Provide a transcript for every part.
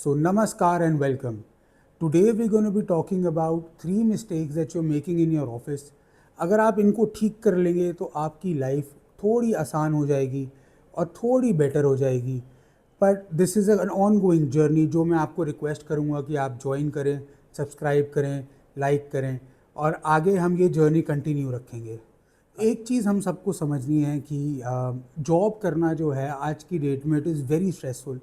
So, Namaskar and welcome. Today we're going to be talking about 3 mistakes that you're making in your office. अगर आप इनको ठीक कर लेंगे तो आपकी लाइफ थोड़ी आसान हो जाएगी और थोड़ी बेटर हो जाएगी. But this is an on going journey जो मैं आपको रिक्वेस्ट करूँगा कि आप ज्वाइन करें, सब्सक्राइब करें, लाइक करें और आगे हम ये जर्नी कंटिन्यू रखेंगे. एक चीज़ हम सबको समझनी है कि जॉब करना जो है आज की डेट में इट इज़ वेरी स्ट्रेसफुल.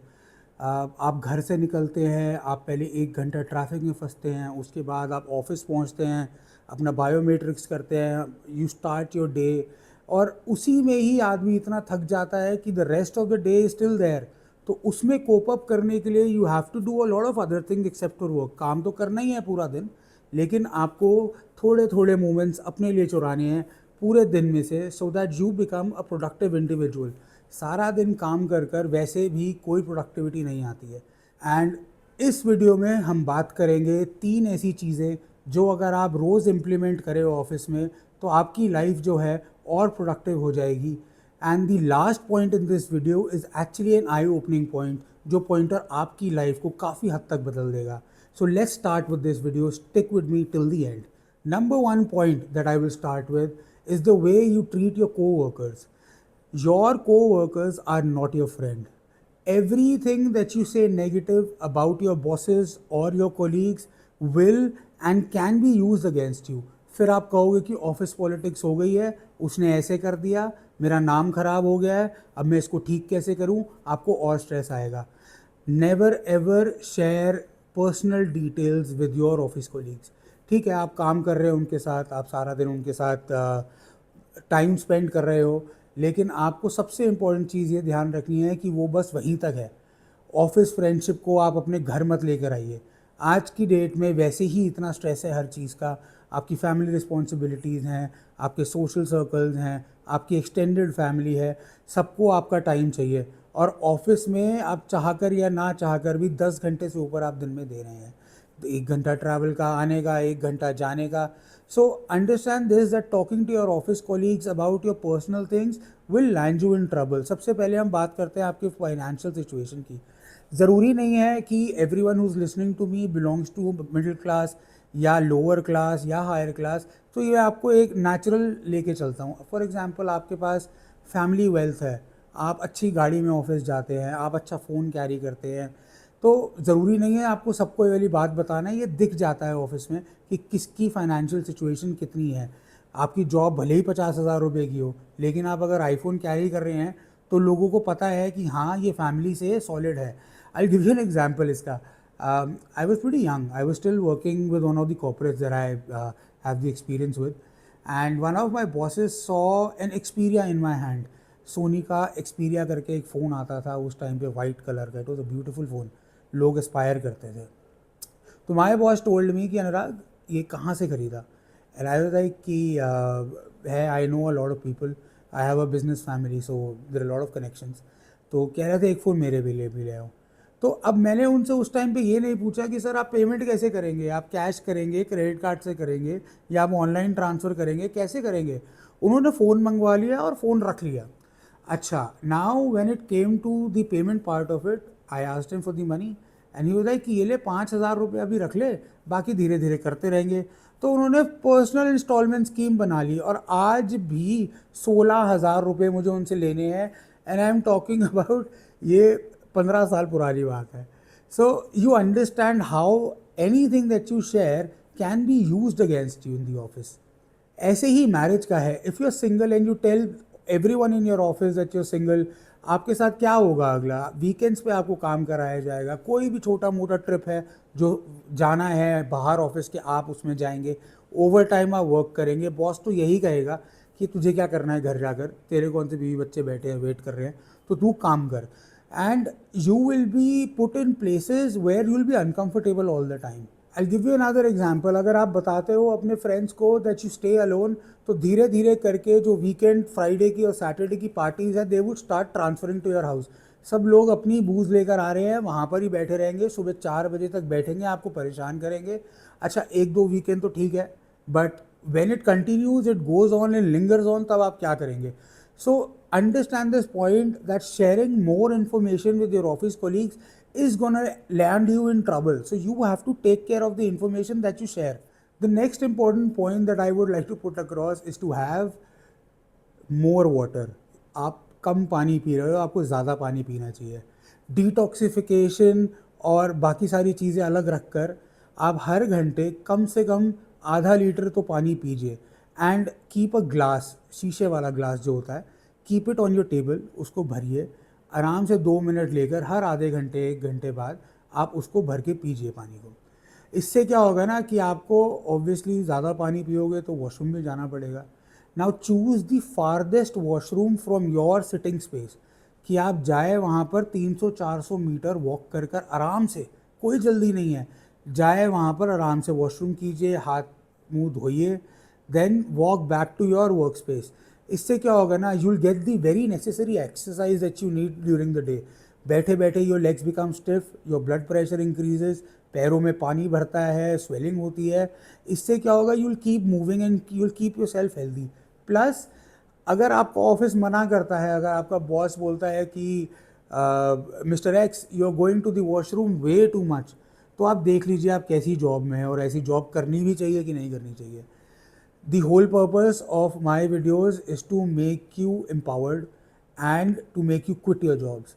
आप घर से निकलते हैं, आप पहले 1 घंटा ट्रैफिक में फंसते हैं, उसके बाद आप ऑफिस पहुंचते हैं, अपना बायोमेट्रिक्स करते हैं, यू स्टार्ट योर डे और उसी में ही आदमी इतना थक जाता है कि the rest of the day is still there. तो उसमें कोप अप करने के लिए you have to do a lot of other thing except for work. काम तो करना ही है पूरा दिन, लेकिन आपको थोड़े थोड़े मोमेंट्स अपने लिए चुराने हैं पूरे दिन में से, so that you become a productive individual. सारा दिन काम कर कर वैसे भी कोई प्रोडक्टिविटी नहीं आती है. एंड इस वीडियो में हम बात करेंगे 3 ऐसी चीज़ें जो अगर आप रोज़ इम्प्लीमेंट करें ऑफिस में तो आपकी लाइफ जो है और प्रोडक्टिव हो जाएगी. And the last point in this video is actually an I opening point, जो पॉइंटर आपकी लाइफ को काफ़ी हद तक बदल देगा. So let's start with this video. Stick with me till the end. Number one point that I will start with is the way you treat your co-workers. Your co-workers are not your friend. Everything that you say negative about your bosses or your colleagues will and can be used against you. फिर आप कहोगे कि office politics हो गई है, उसने ऐसे कर दिया, मेरा नाम खराब हो गया है, अब मैं इसको ठीक कैसे करूं, आपको और स्ट्रेस आएगा. Never ever share personal details with your office colleagues. ठीक है, आप काम कर रहे हो उनके साथ, आप सारा दिन उनके साथ टाइम स्पेंड कर रहे हो, लेकिन आपको सबसे इम्पोर्टेंट चीज़ ये ध्यान रखनी है कि वो बस वहीं तक है. ऑफिस फ्रेंडशिप को आप अपने घर मत लेकर आइए. आज की डेट में वैसे ही इतना स्ट्रेस है हर चीज़ का. आपकी फैमिली रिस्पॉन्सिबिलिटीज़ हैं, आपके सोशल सर्कल्स हैं, आपकी एक्सटेंडेड फैमिली है, सबको आपका टाइम चाहिए. और ऑफिस में आप चाहकर या ना चाहकर भी 10 घंटे से ऊपर आप दिन में दे रहे हैं. 1 घंटा ट्रैवल का आने का, 1 घंटा जाने का. So understand this that talking to your office colleagues about your personal things will land you in trouble. सबसे पहले हम बात करते हैं आपके फाइनेंशियल सिचुएशन की. ज़रूरी नहीं है कि everyone who's listening to me belongs to middle class या लोअर क्लास या हायर क्लास. तो ये आपको एक नेचुरल लेके चलता हूँ. फॉर एग्जांपल, आपके पास फैमिली वेल्थ है, आप अच्छी गाड़ी में ऑफिस जाते हैं, आप अच्छा फ़ोन कैरी करते हैं, तो ज़रूरी नहीं है आपको सबको ये वाली बात बताना है. ये दिख जाता है ऑफिस में कि किसकी फाइनेंशियल सिचुएशन कितनी है. आपकी जॉब भले ही 50,000 रुपये की हो, लेकिन आप अगर आईफोन कैरी कर रहे हैं तो लोगों को पता है कि हाँ, ये फैमिली से सॉलिड है. I give you an example इसका. I was pretty young. I was still working with one of the corporates that I have the experience with, and one of my bosses saw an Xperia in my hand. Sony का Xperia करके एक phone आता था उस time पे, white colour का. It was a beautiful phone, लोग Aspire करते थे. तो माय बॉस टोल्ड मी कि अनुराग, ये कहाँ से खरीदा. एंड आई वाज लाइक कि है, I know a lot of people, I have a business family, so there are lot of connections. तो कह रहे थे एक फ़ोन मेरे लिए भी ले आओ. तो अब मैंने उनसे उस टाइम पे ये नहीं पूछा कि सर आप पेमेंट कैसे करेंगे, आप कैश करेंगे, क्रेडिट कार्ड से करेंगे, या आप ऑनलाइन ट्रांसफ़र करेंगे, कैसे करेंगे. उन्होंने फ़ोन मंगवा लिया और फ़ोन रख लिया. अच्छा, now when it came to the payment part of it, I asked him for the money and he was like कि ये ले 5,000 रुपये अभी रख ले, बाकी धीरे धीरे करते रहेंगे. तो उन्होंने पर्सनल इंस्टॉलमेंट स्कीम बना ली और आज भी 16,000 रुपये मुझे उनसे लेने हैं. And I am talking about, ये 15 साल पुरानी बात है. So you understand how anything that you share can be use against you in the office. ऐसे ही मैरिज का है. If you are single and you tell everyone in your office that you are single, आपके साथ क्या होगा. अगला weekends पे आपको काम कराया जाएगा. कोई भी छोटा मोटा ट्रिप है जो जाना है बाहर ऑफिस के, आप उसमें जाएंगे. ओवर टाइम आप वर्क करेंगे. बॉस तो यही कहेगा कि तुझे क्या करना है घर जाकर, तेरे कौन से बीवी बच्चे बैठे हैं वेट कर रहे हैं, तो तू काम कर. And you will be put in places where you will be uncomfortable all the time. I give you another example. अगर आप बताते हो अपने फ्रेंड्स को दैट यू स्टे अलोन, तो धीरे धीरे करके जो वीकेंड फ्राइडे की और सैटरडे की पार्टीज़ हैं, they would start transferring to your house. सब लोग अपनी बूज़ लेकर आ रहे हैं, वहाँ पर ही बैठे रहेंगे, सुबह 4 बजे तक बैठेंगे, आपको परेशान करेंगे. अच्छा, 1-2 वीकेंड तो ठीक है, but when it continues, it goes on and lingers on, तब आप क्या करेंगे. सो understand this point that sharing more information with your office colleagues is gonna land you in trouble. So you have to take care of the information that you share. The next important point that I would like to put across is to have more water. आप कम पानी P रहे हो, आपको ज़्यादा पानी पीना चाहिए. Detoxification और बाकी सारी चीज़ें अलग रख कर आप हर घंटे कम से कम आधा लीटर तो पानी पीजिए. एंड कीप अ ग्लास, शीशे वाला ग्लास जो होता है, keep it on your table, उसको भरिए. आराम से 2 मिनट लेकर हर आधे घंटे 1 घंटे बाद आप उसको भर के पीजिए पानी को. इससे क्या होगा ना कि आपको ऑब्वियसली ज़्यादा पानी पियोगे तो वॉशरूम में जाना पड़ेगा. Now choose the farthest washroom from your sitting space, कि आप जाए वहाँ पर 300-400 मीटर वॉक कर कर आराम से, कोई जल्दी नहीं है, जाए वहाँ पर आराम से वॉशरूम कीजिए, हाथ मुंह धोइए, then walk back to your work space. इससे क्या होगा ना, you will get the very necessary exercise that you need during the day. बैठे बैठे your legs become stiff, your blood pressure increases, पैरों में पानी भरता है, स्वेलिंग होती है. इससे क्या होगा, you will keep moving and you will keep your self healthy. Plus अगर आपका ऑफिस मना करता है, अगर आपका बॉस बोलता है कि mister X you are going to the washroom way too much, तो आप देख लीजिए आप कैसी जॉब में हैं और ऐसी जॉब करनी भी चाहिए कि नहीं करनी चाहिए. The whole purpose of my videos is to make you empowered and to make you quit your jobs.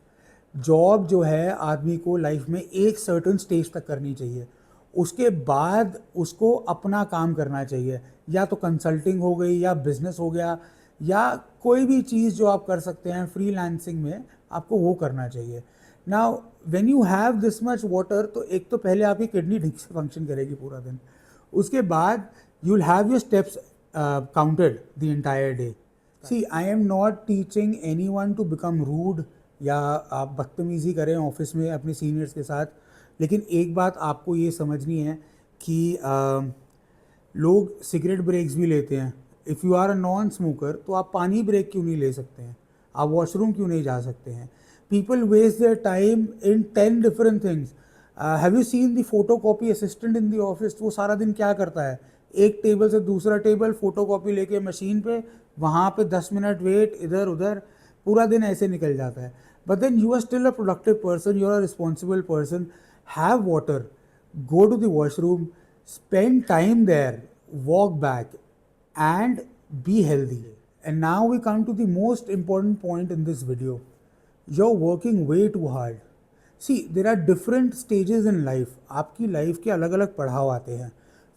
Job जो है आदमी को लाइफ में एक सर्टन स्टेज तक करनी चाहिए, उसके बाद उसको अपना काम करना चाहिए. या तो कंसल्टिंग हो गई, या बिजनेस हो गया, या कोई भी चीज़ जो आप कर सकते हैं फ्रीलांसिंग में, आपको वो करना चाहिए. Now when you have this much water, तो एक तो पहले आपकी किडनी ठीक से फंक्शन करेगी पूरा दिन. उसके बाद you will have your steps counted the entire day. See, I am not teaching anyone to become rude या आप बदतमीज़ी करें ऑफिस में अपने सीनियर्स के साथ. लेकिन एक बात आपको ये समझनी है कि लोग सिगरेट ब्रेक्स भी लेते हैं. If you are a non smoker, तो आप पानी ब्रेक क्यों नहीं ले सकते हैं, आप वॉशरूम क्यों नहीं जा सकते हैं. People waste their time in 10 different things. Have you seen the photo copy assistant in the office? वो सारा दिन क्या करता है, एक टेबल से दूसरा टेबल, फोटो कॉपी लेके मशीन पे, वहाँ पे 10 मिनट वेट, इधर उधर, पूरा दिन ऐसे निकल जाता है. But then you are still a productive person, you are a responsible person. Have water, go to the washroom, spend time there, walk back, and be healthy. And now we come to the most important point in this video. You're working way too hard. See, there are different stages in life. आपकी life के अलग अलग पड़ाव आते हैं.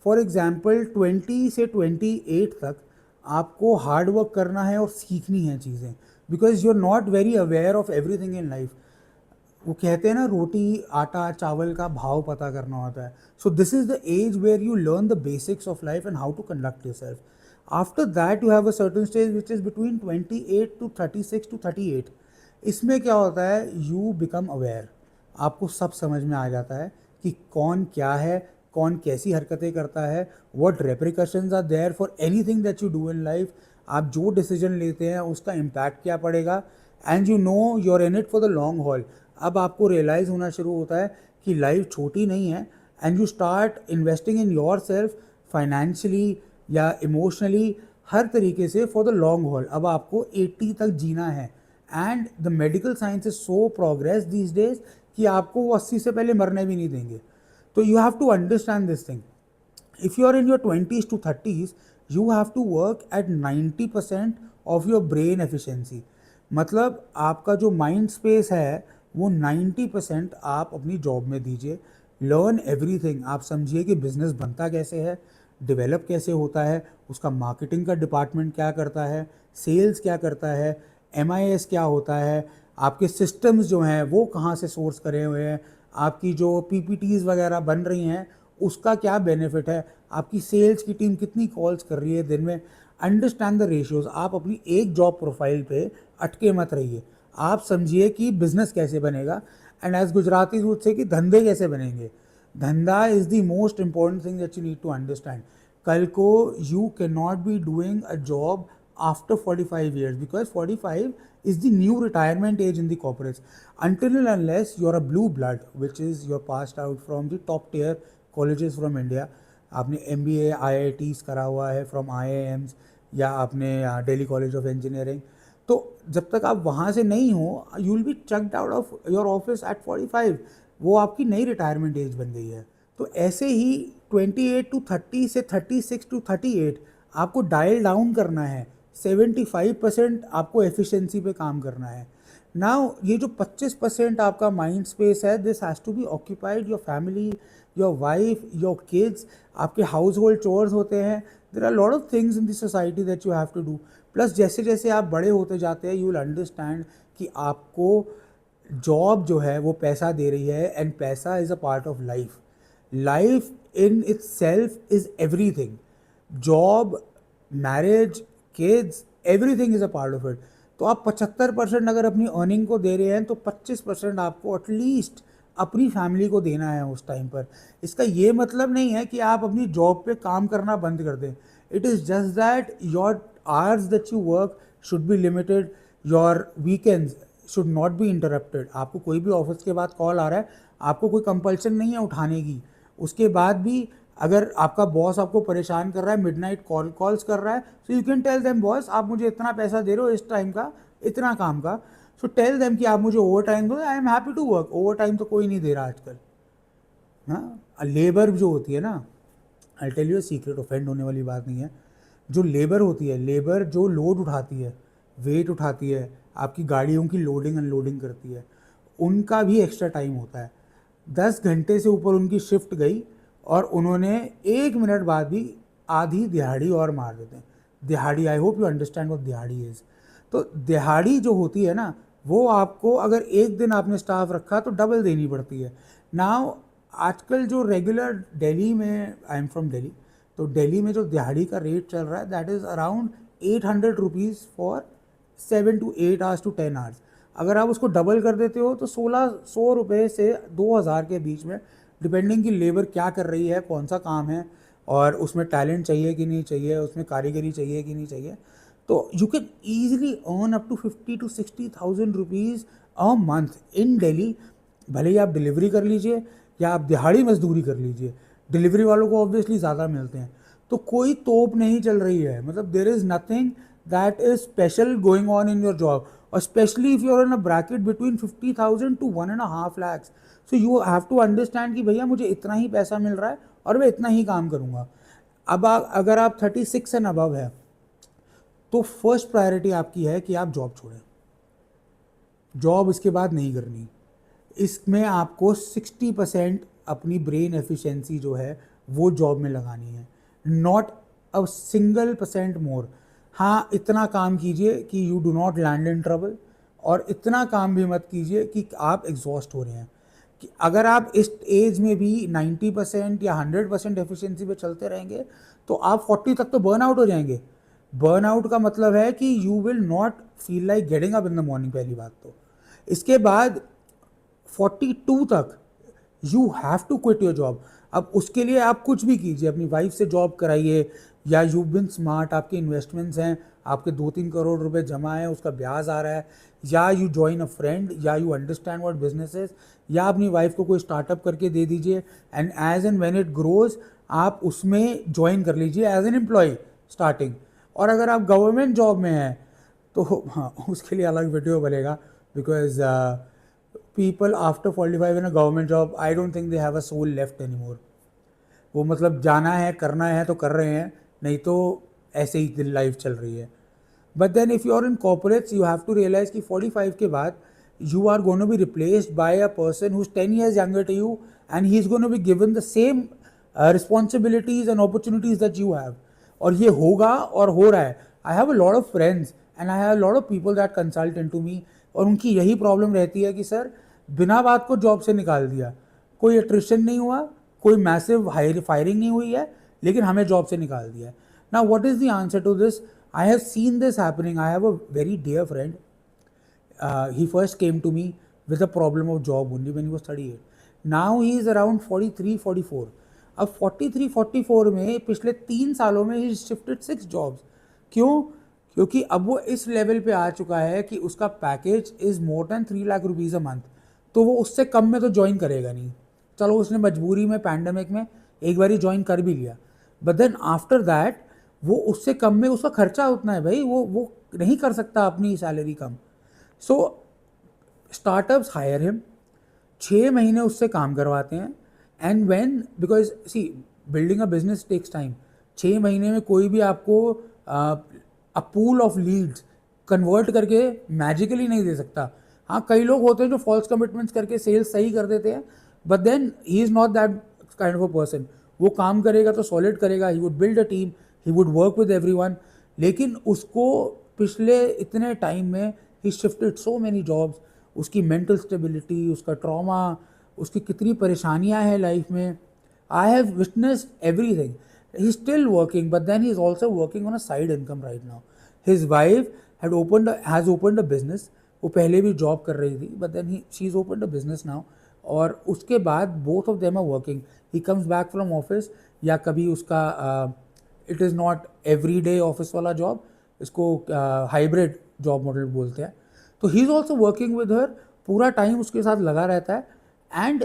For example 20 से 28 तक आपको हार्ड वर्क करना है और सीखनी है चीज़ें, because you are not very aware of everything in life. वो कहते हैं ना, रोटी आटा चावल का भाव पता करना होता है. So this is the age where you learn the basics of life and how to conduct yourself. After that you have a certain stage which is between 28 to 36 to 38. इसमें क्या होता है, यू बिकम अवेयर. आपको सब समझ में आ जाता है कि कौन क्या है, कौन कैसी हरकतें करता है, what repercussions are there for anything that you do in life. आप जो डिसीजन लेते हैं उसका इम्पैक्ट क्या पड़ेगा, and you know you are in it for the long haul. अब आपको रियलाइज़ होना शुरू होता है कि लाइफ छोटी नहीं है, and you start investing in your self financially या इमोशनली, हर तरीके से फॉर द लॉन्ग हॉल. अब आपको 80 तक जीना है, and the medical science is so progress these days कि आपको वो 80 से पहले मरने भी नहीं देंगे. तो you have to understand this thing. If you are in your 20s to 30s, you have to work at 90% of your brain efficiency. मतलब आपका जो माइंड स्पेस है वो 90% आप अपनी जॉब में दीजिए. Learn everything. आप समझिए कि बिजनेस बनता कैसे है, डेवलप कैसे होता है, उसका मार्केटिंग का डिपार्टमेंट क्या करता है, सेल्स क्या करता है, MIS क्या होता है, आपके सिस्टम्स जो हैं वो कहाँ से सोर्स करे हुए हैं, आपकी जो PPTs वगैरह बन रही हैं उसका क्या बेनिफिट है, आपकी सेल्स की टीम कितनी कॉल्स कर रही है दिन में. Understand the ratios. आप अपनी एक जॉब प्रोफाइल पे अटके मत रहिए. आप समझिए कि बिजनेस कैसे बनेगा, and as Gujarati would say कि धंधे कैसे बनेंगे. धंधा is the most important thing that you need to understand. कल को you can not be doing a job after 45 years, because 45 is the new retirement age in the corporates. Until and unless you are a blue blood, which is you're passed out from the top tier colleges from India, आपने MBA IITs करा हुआ है from IIMs, या आपने Delhi college of engineering, तो जब तक आप वहाँ से नहीं हो, you will be chucked out of your office at 45. वो आपकी नई रिटायरमेंट एज बन गई है। तो ऐसे ही 28 टू 30 से 36 टू 38 आपको डायल डाउन करना है, 75% आपको एफिशिएंसी पे काम करना है। नाउ ये जो 25% आपका माइंड स्पेस है, this has to be occupied your family, your wife, your kids, आपके हाउस होल्ड चोर्स होते हैं, there are lot of things in the society that you have to do. Plus जैसे जैसे आप बड़े होते जाते हैं, यू विल अंडरस्टैंड कि आपको जॉब जो है वो पैसा दे रही है, एंड पैसा is a part of life. Life in its self is everything. Job, marriage, kids, everything is a part of it. तो आप 75% अगर अपनी अर्निंग को दे रहे हैं, तो 25% आपको एटलीस्ट अपनी फैमिली को देना है उस टाइम पर। इसका ये मतलब नहीं है कि आप अपनी जॉब पे काम करना बंद कर दें। It is just that your hours that you work should be limited, your weekends should not be interrupted. आपको कोई भी ऑफिस के बाद कॉल आ रहा है, आपको कोई कंपल्सन नहीं है उठाने की। उसके बाद भी अगर आपका बॉस आपको परेशान कर रहा है, मिडनाइट कॉल्स कर रहा है, so you can tell them, boss आप मुझे इतना पैसा दे रहे हो इस टाइम का, इतना काम का, सो टेल देम कि आप मुझे ओवर टाइम दो, I am happy to work. Overtime तो कोई नहीं दे रहा आजकल। हाँ, लेबर जो होती है ना, I tell you secret, offend होने वाली बात नहीं है। जो लेबर होती है, लेबर जो लोड उठाती है, वेट उठाती है, आपकी गाड़ियों की लोडिंग अनलोडिंग करती है, उनका भी एक्स्ट्रा टाइम होता है। 10 घंटे से ऊपर उनकी शिफ्ट गई और उन्होंने 1 मिनट बाद भी आधी दिहाड़ी और मार देते हैं। दिहाड़ी, आई होप यू अंडरस्टैंड व्हाट दिहाड़ी इज़। तो दिहाड़ी जो होती है ना, वो आपको अगर एक दिन आपने स्टाफ रखा तो डबल देनी पड़ती है। नाउ आजकल जो रेगुलर दिल्ली में, आई एम फ्रॉम दिल्ली, तो दिल्ली में जो दिहाड़ी का रेट चल रहा है, that is around 800 rupees for 7 to 8 hours to 10 hours. अगर आप उसको डबल कर देते हो तो 1600 रुपये से 2000 के बीच में, डिपेंडिंग कि लेबर क्या कर रही है, कौन सा काम है, और उसमें टैलेंट चाहिए कि नहीं चाहिए, उसमें कारीगरी चाहिए कि नहीं चाहिए। तो you can easily earn up to 50 to 60,000 rupees a month in Delhi. भले ही आप डिलीवरी कर लीजिए या आप दिहाड़ी मजदूरी कर लीजिए, डिलीवरी वालों को ऑब्वियसली ज़्यादा मिलते हैं। तो कोई तोप नहीं चल रही है, मतलब there is nothing that is special going on in your job, और specially if you are in a bracket between 50,000 to 1.5 lakhs। So you have to understand कि भैया मुझे इतना ही पैसा मिल रहा है और मैं इतना ही काम करूँगा। अब अगर आप 36 एंड अबव है, तो फर्स्ट प्रायोरिटी आपकी है कि आप जॉब छोड़ें। जॉब इसके बाद नहीं करनी। इसमें आपको 60% अपनी ब्रेन एफिशिएंसी जो है वो जॉब में लगानी है, not a single percent more. हाँ, इतना काम कीजिए कि you do not land in trouble, और इतना काम भी मत कीजिए कि आप एग्जॉस्ट हो रहे हैं। कि अगर आप इस एज में भी 90% या 100% एफिशिएंसी पे चलते रहेंगे, तो आप 40 तक तो बर्न आउट हो जाएंगे। बर्न आउट का मतलब है कि you will not feel like getting up in the morning, पहली बात तो। इसके बाद 42 तक you have to quit your job. अब उसके लिए आप कुछ भी कीजिए, अपनी वाइफ से जॉब कराइए, या यू बिन स्मार्ट, आपके इन्वेस्टमेंट्स हैं, आपके 2-3 करोड़ रुपए जमा है, उसका ब्याज आ रहा है, या यू जॉइन अ फ्रेंड, या you understand what business is, या अपनी वाइफ को कोई स्टार्टअप करके दे दीजिए, and as and when it grows आप उसमें ज्वाइन कर लीजिए एज एन एम्प्लॉय स्टार्टिंग। और अगर आप गवर्नमेंट जॉब में हैं तो हाँ, उसके लिए अलग वीडियो बनेगा, because people after 45 in a government job, I don't think they have a soul left any more. वो मतलब जाना है, करना है तो कर रहे हैं, नहीं तो ऐसे ही दिल लाइफ चल रही है। But then if you are in corporates, you have to realise कि 45 के बाद you are going to be replaced by a person who is 10 years younger to you, and he is going to be given the same responsibilities and opportunities that you have। और ये होगा और हो रहा है। I have a lot of friends and I have a lot of people that consult in to me, और उनकी यही प्रॉब्लम रहती है कि सर बिना बात को जॉब से निकाल दिया, कोई एट्रिशन नहीं हुआ, कोई मैसिव फायरिंग नहीं हुई है, लेकिन हमें जॉब से निकाल दिया है। Now what is the answer to this? I have seen this happening. I have a very dear friend, he first came to me with a problem of job only when he was 38। now he is around 43-44। अब 43-44 में पिछले 3 सालों में he shifted 6 jobs। क्यों? क्योंकि अब वो इस लेवल पे आ चुका है कि उसका package is more than 3 lakh rupees a month, तो वो उससे कम में तो ज्वाइन करेगा नहीं। चलो उसने मजबूरी में पैंडमिक में एक बार ही ज्वाइन कर भी लिया, बट देन आफ्टर दैट वो उससे कम में, उसका खर्चा उतना है भाई, वो नहीं कर सकता अपनी सैलरी कम। So startups hire him, 6 महीने उससे काम करवाते हैं। And when, because see building a business takes time, 6 महीने में कोई भी आपको a pool of leads convert करके मैजिकली नहीं दे सकता। हाँ, कई लोग होते हैं जो फॉल्स कमिटमेंट्स करके सेल्स सही कर देते हैं, but then he is not that kind of a person. वो काम करेगा तो सॉलिड करेगा, he would build a team, he would work with everyone. लेकिन उसको पिछले इतने टाइम में ही शिफ्टेड सो मैनी जॉब्स, उसकी मेंटल स्टेबिलिटी, उसका ट्रॉमा, उसकी कितनी परेशानियां हैं लाइफ में। I have witnessed everything. He still working, but then he is also working on a side income right now. His wife has opened a business. वो पहले भी जॉब कर रही थी, but then she is opened a business now. और उसके बाद both of them are working. He comes back from office, या कभी उसका it is not every day office वाला जॉब, इसको हाइब्रिड जॉब मॉडल बोलते हैं। तो he is also working with her, पूरा टाइम उसके साथ लगा रहता है। एंड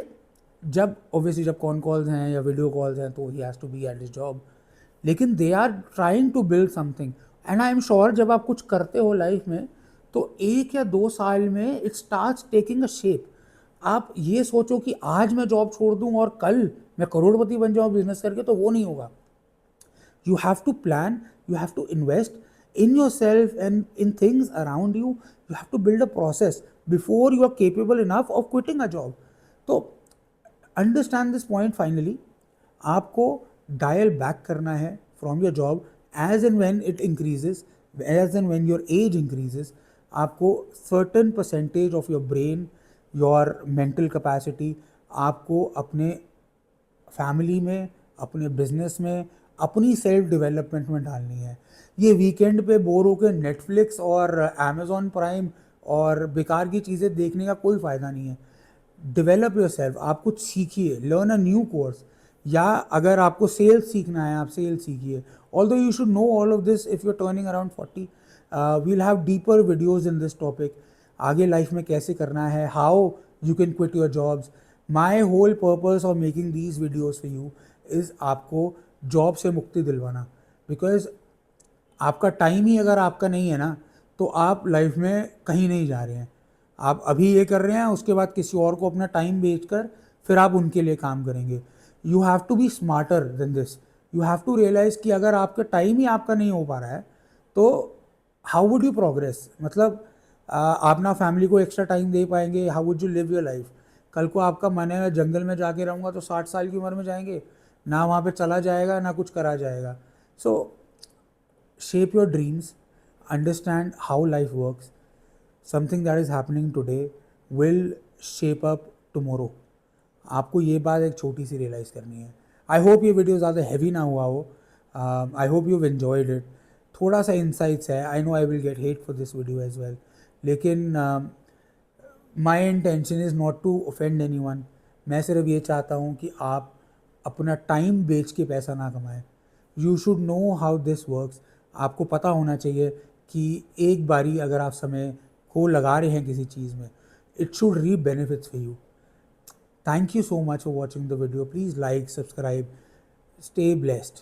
जब ऑब्वियसली जब कॉन कॉल्स हैं या वीडियो कॉल्स हैं तो ही has to be at his job. लेकिन they are trying to build something. And I am sure जब आप कुछ करते हो लाइफ में तो 1 या 2 साल में it starts taking a shape. आप ये सोचो कि आज मैं जॉब छोड़ दूं और कल मैं करोड़पति बन जाऊं बिजनेस करके, तो वो नहीं होगा। You have to plan, you have to invest in yourself and in things around you. You have to build a process before you are capable enough of quitting a job. तो understand this point finally. आपको dial back करना है from your job as and when it increases, as and when your age increases. आपको certain percentage of your brain, your mental capacity, आपको अपने family में, अपने business में, अपनी सेल्फ डेवलपमेंट में डालनी है। ये वीकेंड पे बोर होकर नेटफ्लिक्स और अमेजॉन प्राइम और बेकार की चीज़ें देखने का कोई फ़ायदा नहीं है। डेवलप योर सेल्फ, आप कुछ सीखिए, लर्न अ न्यू कोर्स। या अगर आपको सेल्स सीखना है, आप सेल्स सीखिए। Although you should know all of this if you are turning around 40। We'll have deeper videos in this topic. आगे लाइफ में कैसे करना है, how you can quit your jobs. My whole purpose of making these videos for you is आपको job से मुक्ति दिलवाना। Because आपका टाइम ही अगर आपका नहीं है ना, तो आप लाइफ में कहीं नहीं जा रहे हैं। आप अभी ये कर रहे हैं, उसके बाद किसी और को अपना टाइम बेचकर फिर आप उनके लिए काम करेंगे। You have to be smarter than this. You have to realise कि अगर आपका टाइम ही आपका नहीं हो पा रहा है तो हाउ वुड यू प्रोग्रेस। मतलब आप ना फैमिली को एक्स्ट्रा टाइम दे पाएंगे, how would you live your life. कल को आपका मन है जंगल में जाके रहूँगा, तो 60 साल की उम्र में जाएंगे, ना वहाँ पे चला जाएगा ना कुछ करा जाएगा। सो shape your dreams, understand how life works. Something that is happening today will shape up tomorrow. आपको ये बात एक छोटी सी रियलाइज़ करनी है। आई होप ये वीडियो ज़्यादा हैवी ना हुआ हो। I hope you enjoyed it. थोड़ा सा इंसाइट्स है, I know I will get hate for this video as well, लेकिन my intention is not to offend anyone. मैं सिर्फ ये चाहता हूँ कि आप अपना टाइम बेच के पैसा ना कमाएं। You should know how this works. आपको पता होना चाहिए कि एक बारी अगर आप समय को लगा रहे हैं किसी चीज़ में, it should reap benefits for you. Thank you so much for watching the video. Please like, subscribe, stay blessed.